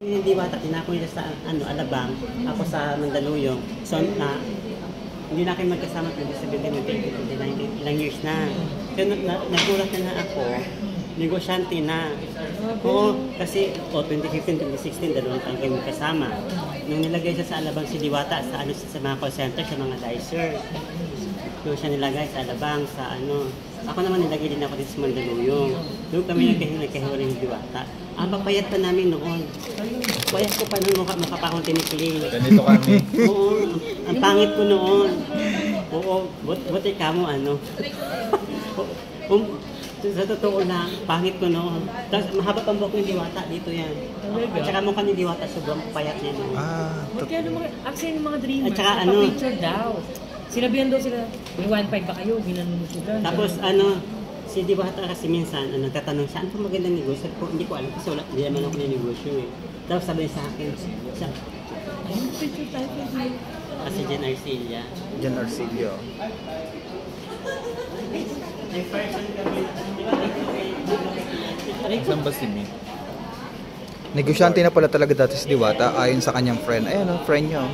Yung Diwata, tinapon nila sa Alabang, ako sa Mandaluyong. So, hindi na kayo magkasama 2017, 2019, ilang years na. Kaya nagulat na ako, negosyante na. Oo, kasi 2015, 2016, dalawang taon kayo magkasama. Nung nilagay siya sa Alabang si Diwata, sa mga call center, sa mga dicer. Doon siya nilagay sa Alabang, sa Ako naman nilagay din ako dito sa Mandaluyong. Doon kami nagkahiwalay ng Diwata. Ang papayat pa namin noon. Payat ko pa noon, mukha pa akong tinikling. Ganito kami. Oo, ang pangit ko noon. Oo, buti ka mo sa totoo lang, pangit ko noon. Tapos mahaba pang buhok ng Diwata, dito yan. At saka mukha ni Diwata, sobrang payat niya noon. Kaya actually yung mga dreamers, at saka picture daw. Sinabihan daw sila, may 1.5 ba kayo? Ginanon mo sila. Tapos si Diwata kasi minsan, nagtatanong siya, ano pa magandang negosyo? Hindi ko alam kasi hindi naman ako negosyo eh. Tapos sabi sa akin, ayun, picture tayo. kasi Jen Arcilla. Jen Arcilio. Saan ba si Mi? Negosyante na pala talaga dati si Diwata ayon sa kanyang friend. Ayan, friend niya.